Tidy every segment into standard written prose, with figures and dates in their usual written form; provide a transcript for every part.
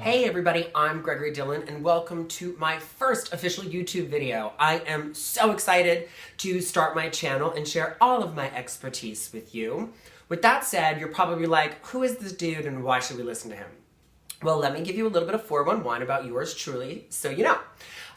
Hey everybody, I'm Gregory Dillon and welcome to my first official YouTube video. I am so excited to start my channel and share all of my expertise with you. With that said, you're probably like, who is this dude and why should we listen to him? Well, let me give you a little bit of 411 about yours truly, so you know.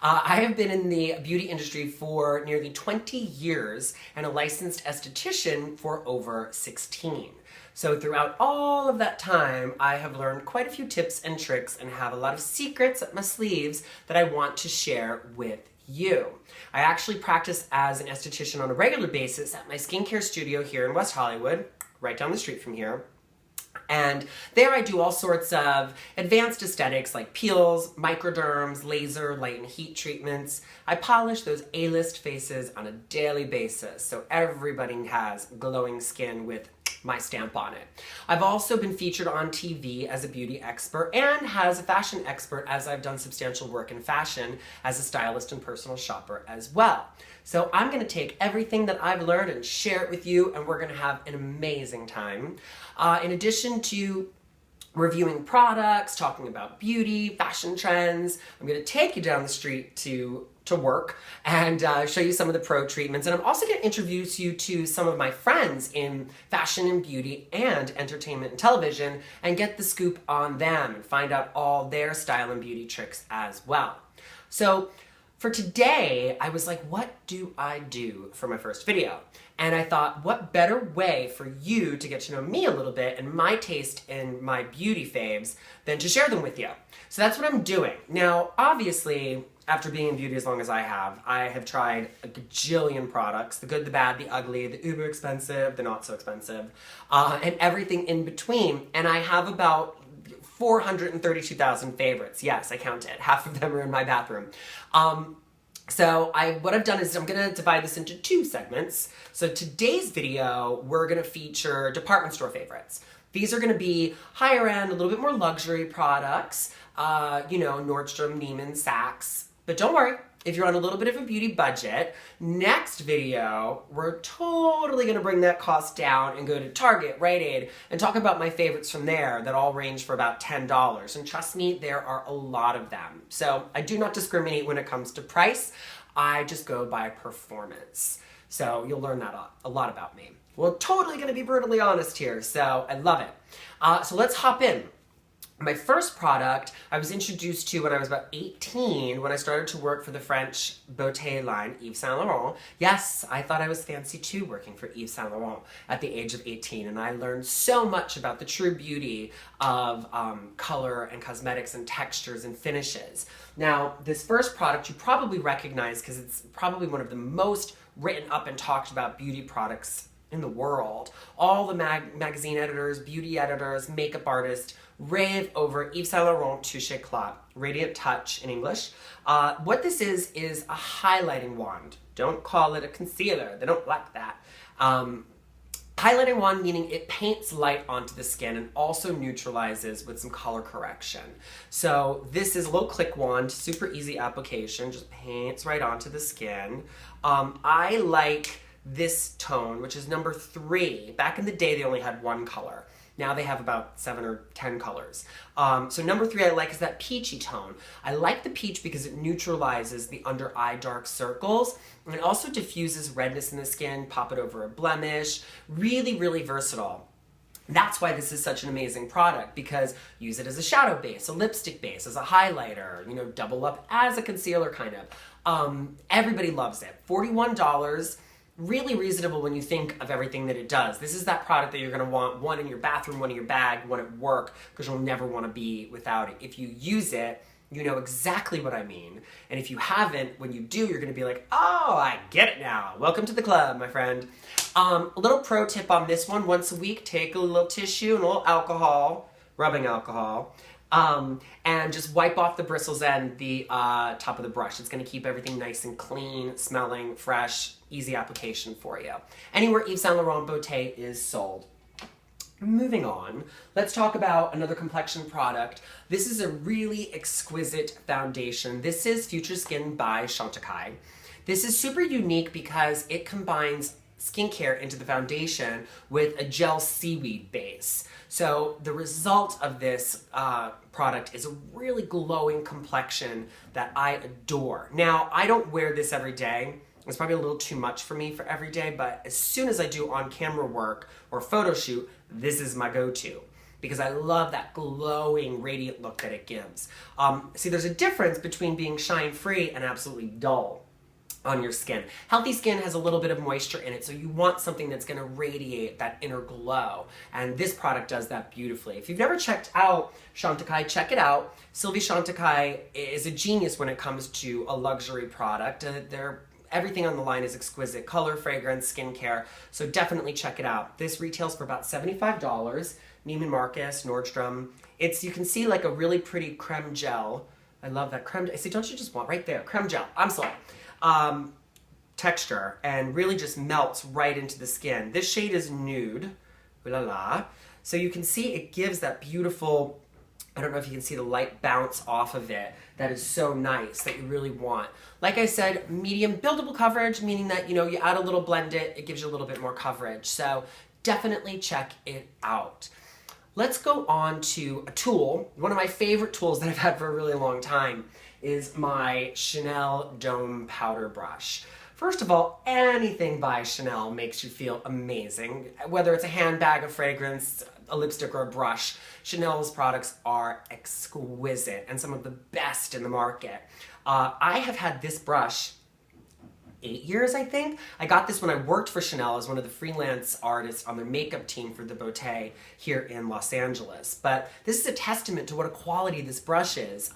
I have been in the beauty industry for nearly 20 years and a licensed esthetician for over 16. So throughout all of that time, I have learned quite a few tips and tricks and have a lot of secrets up my sleeves that I want to share with you. I actually practice as an esthetician on a regular basis at my skincare studio here in West Hollywood, right down the street from here. And there I do all sorts of advanced aesthetics like peels, microderms, laser, light and heat treatments. I polish those A-list faces on a daily basis so everybody has glowing skin with my stamp on it. I've also been featured on TV as a beauty expert and as a fashion expert as I've done substantial work in fashion as a stylist and personal shopper as well. So I'm going to take everything that I've learned and share it with you, and we're going to have an amazing time. In addition to reviewing products, talking about beauty, fashion trends, I'm going to take you down the street to work and show you some of the pro treatments. And I'm also going to introduce you to some of my friends in fashion and beauty and entertainment and television and get the scoop on them and find out all their style and beauty tricks as well. So for today, I was like, what do I do for my first video? And I thought, what better way for you to get to know me a little bit and my taste in my beauty faves than to share them with you? So that's what I'm doing. Now, obviously, after being in beauty as long as I have tried a gajillion products, the good, the bad, the ugly, the uber expensive, the not so expensive, and everything in between. And I have about 432,000 favorites. Yes, I counted. Half of them are in my bathroom. So what I've done is I'm going to divide this into two segments. So today's video, we're going to feature department store favorites. These are going to be higher end, a little bit more luxury products, you know, Nordstrom, Neiman, Saks. But don't worry, if you're on a little bit of a beauty budget, next video, we're totally going to bring that cost down and go to Target, Rite Aid, and talk about my favorites from there that all range for about $10. And trust me, there are a lot of them. So I do not discriminate when it comes to price. I just go by performance. So you'll learn that a lot about me. We're totally going to be brutally honest here, so I love it. So let's hop in. My first product I was introduced to when I was about 18 when I started to work for the French beauté line Yves Saint Laurent. Yes, I thought I was fancy too working for Yves Saint Laurent at the age of 18, and I learned so much about the true beauty of color and cosmetics and textures and finishes. Now, this first product you probably recognize because it's probably one of the most written up and talked about beauty products in the world. All the magazine editors, beauty editors, makeup artists rave over Yves Saint Laurent Touche Éclat, Radiant Touch in English. What this is a highlighting wand. Don't call it a concealer. They don't like that. Highlighting wand meaning it paints light onto the skin and also neutralizes with some color correction. So this is a little click wand, super easy application, just paints right onto the skin. I like this tone, which is number 3. Back in the day, they only had one color. Now they have about 7 or 10 colors. So number 3 I like is that peachy tone. I like the peach because it neutralizes the under eye dark circles, and it also diffuses redness in the skin, pop it over a blemish. Really, really versatile. That's why this is such an amazing product, because use it as a shadow base, a lipstick base, as a highlighter, you know, double up as a concealer kind of. Everybody loves it. $41. Really reasonable when you think of everything that it does. This is that product that you're going to want one in your bathroom, one in your bag, one at work, because you'll never want to be without it. If you use it, you know exactly what I mean. And if you haven't, when you do, you're going to be like, oh, I get it now. Welcome to the club, my friend. A little pro tip on this one. Once a week, take a little tissue and a little alcohol, rubbing alcohol, and just wipe off the bristles and the top of the brush. It's going to keep everything nice and clean, smelling, fresh, easy application for you. Anywhere Yves Saint Laurent Beauté is sold. Moving on, let's talk about another complexion product. This is a really exquisite foundation. This is Future Skin by Chantecaille. This is super unique because it combines skincare into the foundation with a gel seaweed base. So the result of this product is a really glowing complexion that I adore. Now, I don't wear this every day. It's probably a little too much for me for every day, but as soon as I do on-camera work or photo shoot, this is my go-to because I love that glowing, radiant look that it gives. See, there's a difference between being shine-free and absolutely dull on your skin. Healthy skin has a little bit of moisture in it, so you want something that's gonna radiate that inner glow, and this product does that beautifully. If you've never checked out Chantecaille, check it out. Sylvie Chantecaille is a genius when it comes to a luxury product. Everything on the line is exquisite, color, fragrance, skincare, so definitely check it out. This retails for about $75, Neiman Marcus, Nordstrom. You can see like a really pretty creme gel. I love that creme. See, don't you just want right there, creme gel, I'm sorry. Texture, and really just melts right into the skin. This shade is Nude, ooh la la. So you can see it gives that beautiful, I don't know if you can see the light bounce off of it. That is so nice, that you really want. Like I said, medium buildable coverage, meaning that, you add a little blend it gives you a little bit more coverage. So definitely check it out. Let's go on to a tool. One of my favorite tools that I've had for a really long time is my Chanel Dome Powder Brush. First of all, anything by Chanel makes you feel amazing. Whether it's a handbag, a fragrance, a lipstick, or a brush, Chanel's products are exquisite and some of the best in the market. I have had this brush 8 years, I think. I got this when I worked for Chanel as one of the freelance artists on their makeup team for the Beauté here in Los Angeles. But this is a testament to what a quality this brush is.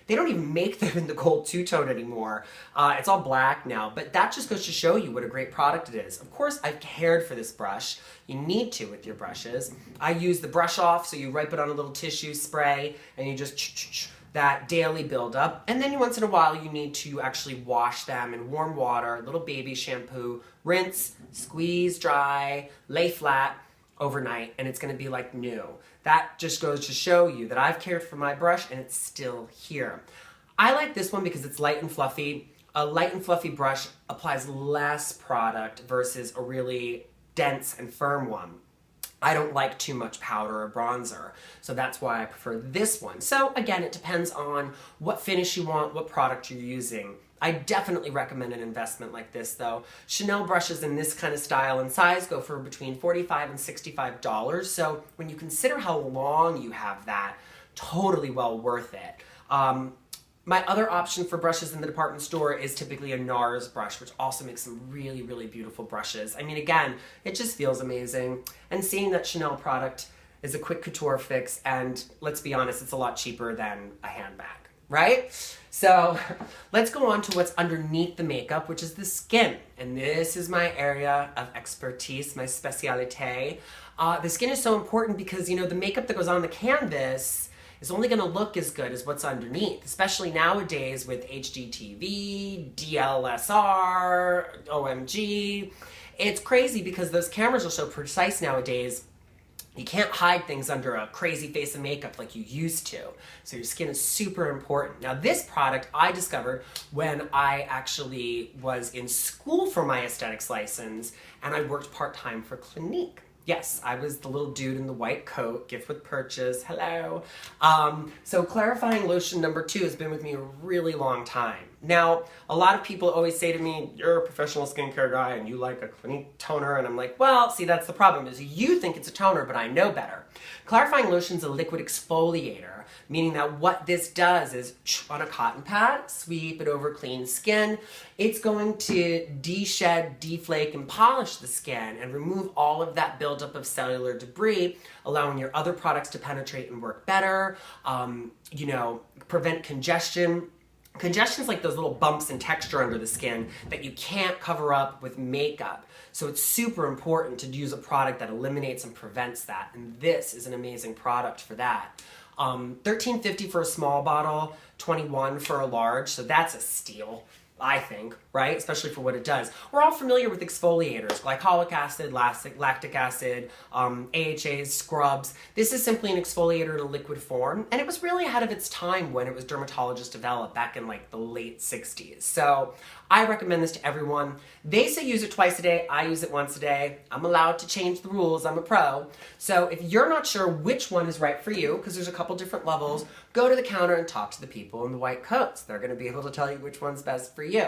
They don't even make them in the gold two-tone anymore. It's all black now, but that just goes to show you what a great product it is. Of course, I've cared for this brush. You need to with your brushes. I use the brush off, so you wipe it on a little tissue spray, and you just that daily buildup. And then once in a while, you need to actually wash them in warm water, a little baby shampoo, rinse, squeeze dry, lay flat overnight, and it's gonna be like new. That just goes to show you that I've cared for my brush and it's still here. I like this one because it's light and fluffy. A light and fluffy brush applies less product versus a really dense and firm one. I don't like too much powder or bronzer, so that's why I prefer this one. So again, it depends on what finish you want, what product you're using. I definitely recommend an investment like this though. Chanel brushes in this kind of style and size go for between $45 and $65. So when you consider how long you have that, totally well worth it. My other option for brushes in the department store is typically a NARS brush, which also makes some really, really beautiful brushes. I mean, again, it just feels amazing. And seeing that Chanel product is a quick couture fix, and let's be honest, it's a lot cheaper than a handbag, right? So let's go on to what's underneath the makeup, which is the skin. And this is my area of expertise, my specialité. The skin is so important because, the makeup that goes on the canvas is only going to look as good as what's underneath, especially nowadays with HDTV, DLSR, OMG. It's crazy because those cameras are so precise nowadays. You can't hide things under a crazy face of makeup like you used to. So your skin is super important. Now this product I discovered when I actually was in school for my aesthetics license and I worked part-time for Clinique. Yes, I was the little dude in the white coat, gift with purchase, hello. So clarifying lotion number 2 has been with me a really long time. Now, a lot of people always say to me, you're a professional skincare guy and you like a Clinique toner, and I'm like, well, see, that's the problem, is you think it's a toner, but I know better. Clarifying lotion's a liquid exfoliator, meaning that what this does is on a cotton pad, sweep it over clean skin. It's going to de-shed, deflake, and polish the skin and remove all of that buildup of cellular debris, allowing your other products to penetrate and work better, prevent congestion. Congestion is like those little bumps and texture under the skin that you can't cover up with makeup. So it's super important to use a product that eliminates and prevents that. And this is an amazing product for that. $13.50 for a small bottle, $21 for a large, so that's a steal. I think, right? Especially for what it does. We're all familiar with exfoliators, glycolic acid, lactic acid, AHAs, scrubs. This is simply an exfoliator in a liquid form, and it was really ahead of its time when it was dermatologist developed back in like the late 60s. So I recommend this to everyone. They say use it twice a day. I use it once a day. I'm allowed to change the rules. I'm a pro. So if you're not sure which one is right for you, because there's a couple different levels, go to the counter and talk to the people in the white coats. They're going to be able to tell you which one's best for you.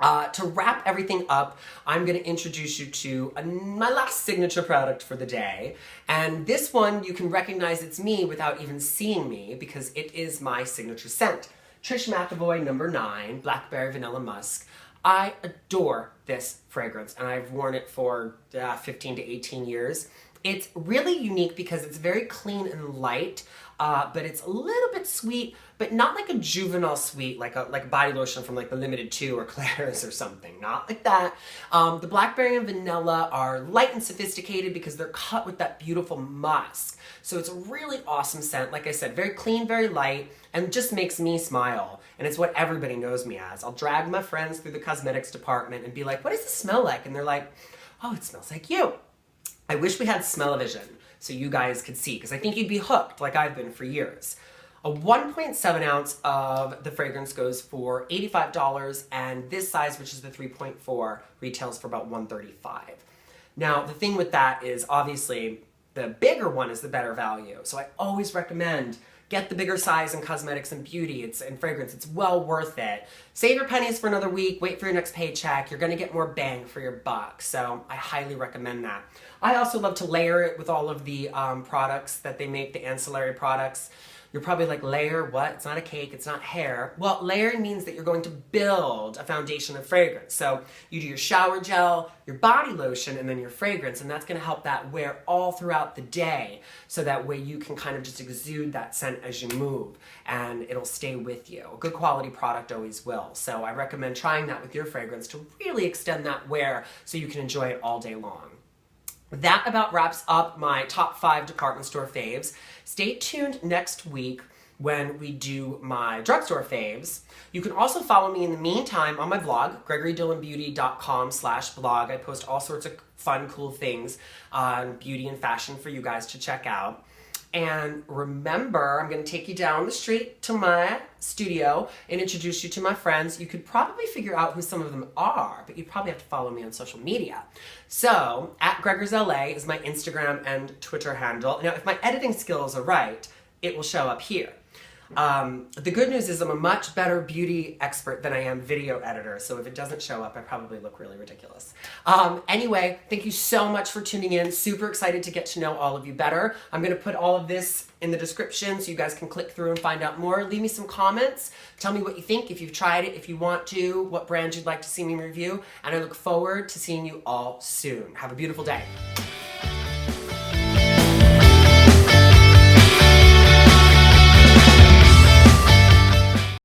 To wrap everything up, I'm going to introduce you to my last signature product for the day. And this one, you can recognize it's me without even seeing me because it is my signature scent. Trish McAvoy No. 9, Blackberry Vanilla Musk. I adore this fragrance, and I've worn it for 15 to 18 years. It's really unique because it's very clean and light, but it's a little bit sweet, but not like a juvenile sweet, like a body lotion from like the Limited 2 or Claire's or something. Not like that. The blackberry and vanilla are light and sophisticated because they're cut with that beautiful musk. So it's a really awesome scent. Like I said, very clean, very light, and just makes me smile. And it's what everybody knows me as. I'll drag my friends through the cosmetics department and be like, what does this smell like? And they're like, oh, it smells like you. I wish we had smell-o-vision so you guys could see, because I think you'd be hooked like I've been for years. A 1.7 ounce of the fragrance goes for $85, and this size, which is the 3.4, retails for about $135. Now, the thing with that is obviously the bigger one is the better value. So I always recommend get the bigger size in cosmetics and beauty. And fragrance. It's well worth it. Save your pennies for another week. Wait for your next paycheck. You're going to get more bang for your buck. So I highly recommend that. I also love to layer it with all of the products that they make, the ancillary products. You're probably like, layer what? It's not a cake, it's not hair. Well, layering means that you're going to build a foundation of fragrance. So you do your shower gel, your body lotion, and then your fragrance, and that's gonna help that wear all throughout the day, so that way you can kind of just exude that scent as you move, and it'll stay with you. A good quality product always will. So I recommend trying that with your fragrance to really extend that wear so you can enjoy it all day long. That about wraps up my top 5 department store faves. Stay tuned next week when we do my drugstore faves. You can also follow me in the meantime on my blog, GregoryDillonBeauty.com/blog. I post all sorts of fun, cool things on beauty and fashion for you guys to check out. And remember, I'm going to take you down the street to my studio and introduce you to my friends. You could probably figure out who some of them are, but you'd probably have to follow me on social media. So, @GregorsLA is my Instagram and Twitter handle. Now, if my editing skills are right, it will show up here. The good news is I'm a much better beauty expert than I am video editor, so if it doesn't show up, I probably look really ridiculous. Anyway, thank you so much for tuning in. Super excited to get to know all of you better. I'm going to put all of this in the description so you guys can click through and find out more. Leave me some comments. Tell me what you think, if you've tried it, if you want to, what brand you'd like to see me review, and I look forward to seeing you all soon. Have a beautiful day.